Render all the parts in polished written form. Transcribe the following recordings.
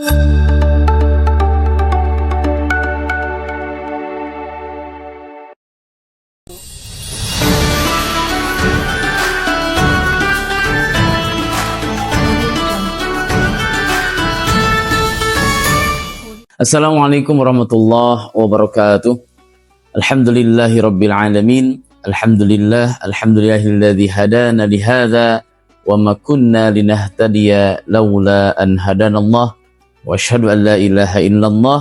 Assalamualaikum warahmatullahi wabarakatuh. Alhamdulillahi rabbil alamin. Alhamdulillahilladzi hadana lihadza wa ma kunna linahtadiya laula an hadanallah. Wa asyhadu an la ilaha illallah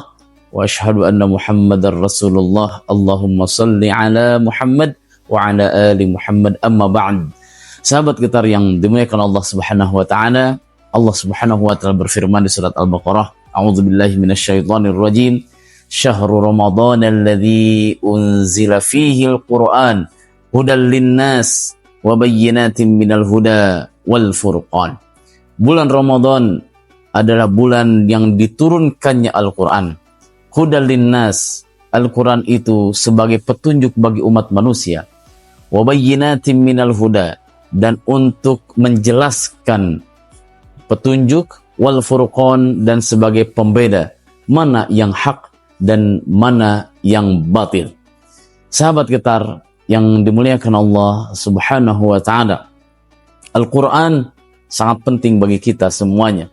wa asyhadu anna Muhammadar Rasulullah. Allahumma shalli ala Muhammad wa ala ali Muhammad, amma ba'd. Sahabat Getar yang dimuliakan Allah Subhanahu wa taala, Allah Subhanahu wa taala berfirman di surat Al-Baqarah, A'udzubillahi minasyaitonir rajim. Syahrul Ramadan alladzi unzila fihi al-Qur'an hudal linnas wa bayyinatin minal huda wal furqan. Bulan Ramadan adalah bulan yang diturunkannya Al-Qur'an. Hudal linnas, Al-Qur'an itu sebagai petunjuk bagi umat manusia. Wa bayyinatin minal huda, dan untuk menjelaskan petunjuk, wal furqan, dan sebagai pembeda mana yang hak dan mana yang batil. Sahabat Getar yang dimuliakan Allah Subhanahu wa taala, Al-Qur'an sangat penting bagi kita semuanya.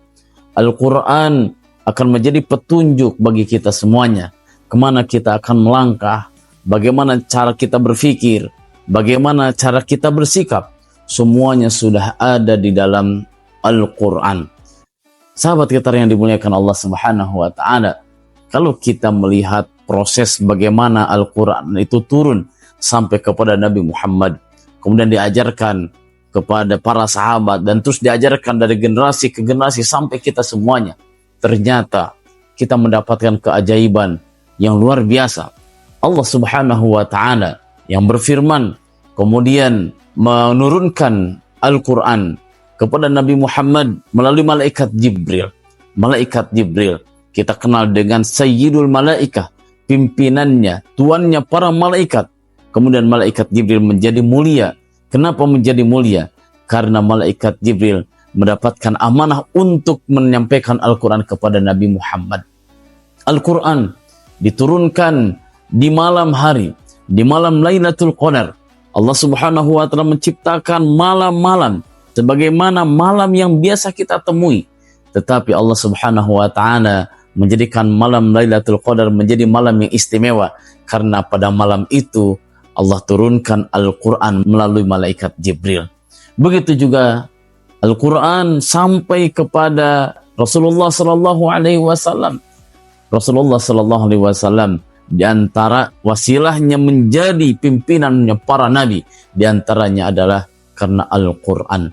Al-Qur'an akan menjadi petunjuk bagi kita semuanya, kemana kita akan melangkah, bagaimana cara kita berpikir, bagaimana cara kita bersikap, semuanya sudah ada di dalam Al-Qur'an. Sahabat Getar yang dimuliakan Allah Subhanahu wa taala, kalau kita melihat proses bagaimana Al-Qur'an itu turun sampai kepada Nabi Muhammad, kemudian diajarkan kepada para sahabat, dan terus diajarkan dari generasi ke generasi sampai kita semuanya, ternyata kita mendapatkan keajaiban yang luar biasa. Allah Subhanahu wa taala yang berfirman kemudian menurunkan Al-Qur'an kepada Nabi Muhammad melalui malaikat Jibril. Malaikat Jibril kita kenal dengan Sayyidul Malaikah, pimpinannya, tuannya para malaikat. Kemudian malaikat Jibril menjadi mulia. Kenapa menjadi mulia? Karena malaikat Jibril mendapatkan amanah untuk menyampaikan Al-Quran kepada Nabi Muhammad. Al-Quran diturunkan di malam hari, di malam Lailatul Qadar. Allah Subhanahu wa taala menciptakan malam-malam sebagaimana malam yang biasa kita temui, tetapi Allah Subhanahu wa taala menjadikan malam Lailatul Qadar menjadi malam yang istimewa, karena pada malam itu Allah turunkan Al-Qur'an melalui malaikat Jibril. Begitu juga Al-Qur'an sampai kepada Rasulullah sallallahu alaihi wasallam. Rasulullah sallallahu alaihi wasallam di antara wasilahnya menjadi pimpinannya para nabi, di antaranya adalah karena Al-Qur'an.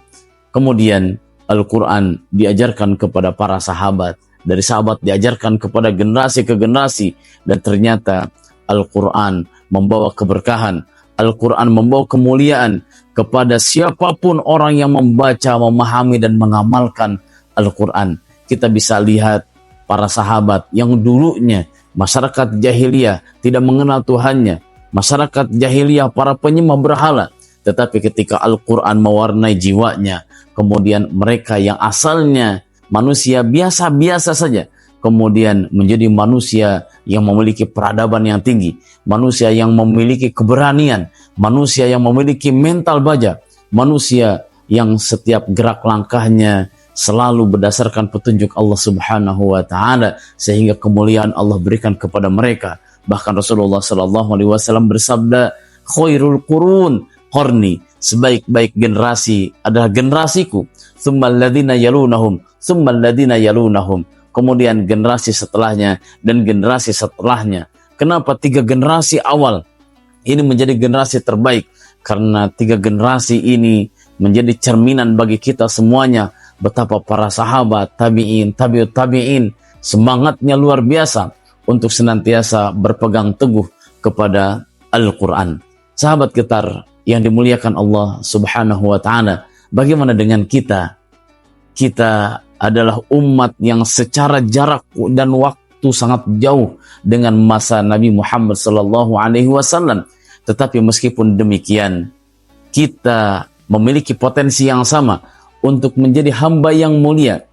Kemudian Al-Quran diajarkan kepada para sahabat, dari sahabat diajarkan kepada generasi ke generasi, dan ternyata Al-Quran membawa keberkahan, Al-Quran membawa kemuliaan kepada siapapun orang yang membaca, memahami, dan mengamalkan Al-Quran. Kita bisa lihat para sahabat yang dulunya masyarakat jahiliyah tidak mengenal Tuhannya, masyarakat jahiliyah para penyembah berhala, tetapi ketika Al-Quran mewarnai jiwanya, kemudian mereka yang asalnya manusia biasa-biasa saja, kemudian menjadi manusia yang memiliki peradaban yang tinggi, manusia yang memiliki keberanian, manusia yang memiliki mental baja, manusia yang setiap gerak langkahnya selalu berdasarkan petunjuk Allah Subhanahu wa taala, sehingga kemuliaan Allah berikan kepada mereka. Bahkan Rasulullah sallallahu alaihi wasallam bersabda, khairul qurun qarni, sebaik-baik generasi adalah generasiku, tsummal ladzina yalunahum, tsummal ladzina yalunahum, kemudian generasi setelahnya dan generasi setelahnya. Kenapa 3 generasi awal ini menjadi generasi terbaik? Karena 3 generasi ini menjadi cerminan bagi kita semuanya, betapa para sahabat, tabi'in, tabi'ut tabi'in semangatnya luar biasa untuk senantiasa berpegang teguh kepada Al-Quran. Sahabat Getar yang dimuliakan Allah Subhanahu wa taala, bagaimana dengan kita? Kita adalah umat yang secara jarak dan waktu sangat jauh dengan masa Nabi Muhammad sallallahu alaihi wasallam. Tetapi meskipun demikian, kita memiliki potensi yang sama untuk menjadi hamba yang mulia.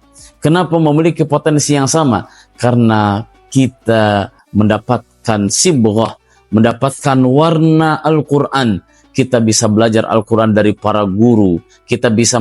Kenapa memiliki potensi yang sama? Karena kita mendapatkan sibghah, mendapatkan warna Al-Quran. Kita bisa belajar Al-Quran dari para guru. Kita bisa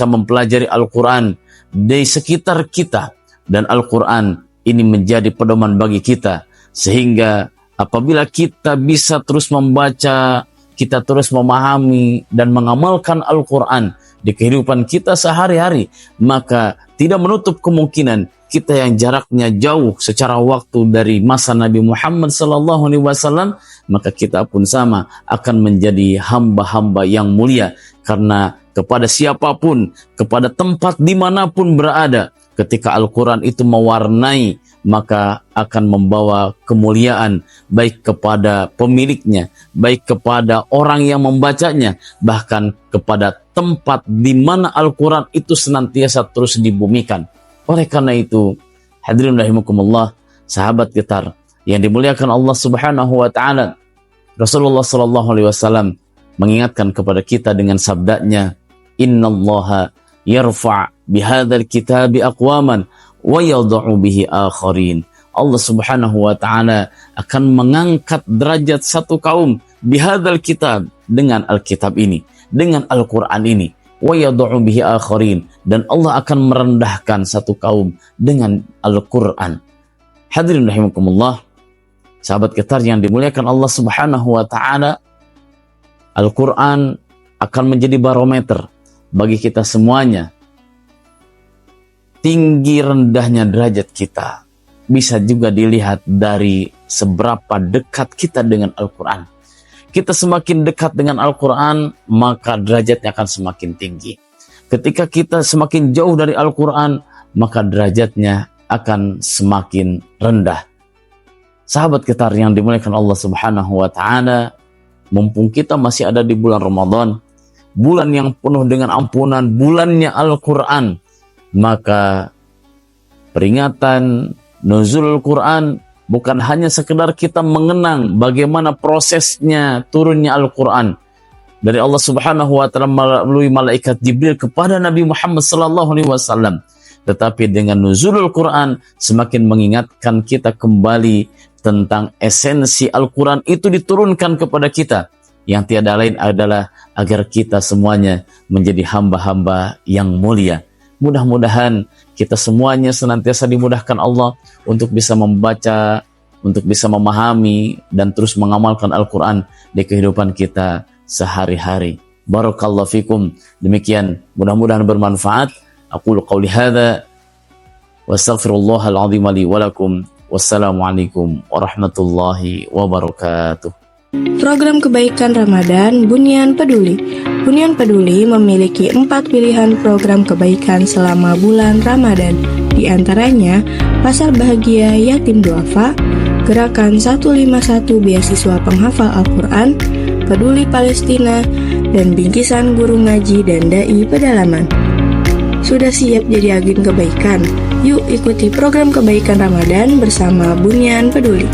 mempelajari Al-Quran di sekitar kita. Dan Al-Quran ini menjadi pedoman bagi kita. Sehingga apabila kita bisa terus membaca, kita terus memahami dan mengamalkan Al-Quran di kehidupan kita sehari-hari, maka tidak menutup kemungkinan kita yang jaraknya jauh secara waktu dari masa Nabi Muhammad SAW, maka kita pun sama akan menjadi hamba-hamba yang mulia. Karena kepada siapapun, kepada tempat dimanapun berada, ketika Al-Quran itu mewarnai, maka akan membawa kemuliaan baik kepada pemiliknya, baik kepada orang yang membacanya, bahkan kepada tempat di mana Al-Quran itu senantiasa terus dibumikan. Oleh karena itu, hadirin rahimakumullah, sahabat Getar yang dimuliakan Allah Subhanahu wa taala, Rasulullah sallallahu alaihi wasallam mengingatkan kepada kita dengan sabdanya, "Innallaha yarfa' bihadzal kitabi aqwaman wa yadh'u bihi akharin." Allah Subhanahu wa taala akan mengangkat derajat satu kaum bihadzal kitab, dengan Alkitab ini, dengan Al-Qur'an ini. Wa yad'u bihi akharin, dan Allah akan merendahkan satu kaum dengan Al-Qur'an. Hadirin rahimakumullah, sahabat Getar yang dimuliakan Allah Subhanahu wa taala, Al-Qur'an akan menjadi barometer bagi kita semuanya. Tinggi rendahnya derajat kita bisa juga dilihat dari seberapa dekat kita dengan Al-Qur'an. Kita semakin dekat dengan Al-Quran, maka derajatnya akan semakin tinggi. Ketika kita semakin jauh dari Al-Quran, maka derajatnya akan semakin rendah. Sahabat Getar yang dimuliakan Allah Subhanahu wa taala, mumpung kita masih ada di bulan Ramadan, bulan yang penuh dengan ampunan, bulannya Al-Quran, maka peringatan nuzul Al-Quran bukan hanya sekedar kita mengenang bagaimana prosesnya turunnya Al-Quran dari Allah Subhanahu wa taala melalui malaikat Jibril kepada Nabi Muhammad sallallahu alaihi wasallam, tetapi dengan nuzulul Quran semakin mengingatkan kita kembali tentang esensi Al-Quran itu diturunkan kepada kita, yang tiada lain adalah agar kita semuanya menjadi hamba-hamba yang mulia. Mudah-mudahan kita semuanya senantiasa dimudahkan Allah untuk bisa membaca, untuk bisa memahami dan terus mengamalkan Al-Quran di kehidupan kita sehari-hari. Barakallahu fikum. Demikian, mudah-mudahan bermanfaat. Aqulu qawli hadza wa astaghfirullahal azim li wa lakum. Wassalamualaikum warahmatullahi wabarakatuh. Program Kebaikan Ramadan Bunyan Peduli. Bunyan Peduli memiliki 4 pilihan program kebaikan selama bulan Ramadan. Di antaranya, Pasar Bahagia Yatim Duafa, Gerakan 151 Beasiswa Penghafal Al-Quran, Peduli Palestina, dan Bingkisan Guru Ngaji dan Dai Pedalaman. Sudah siap jadi agen kebaikan? Yuk ikuti program Kebaikan Ramadan bersama Bunyan Peduli.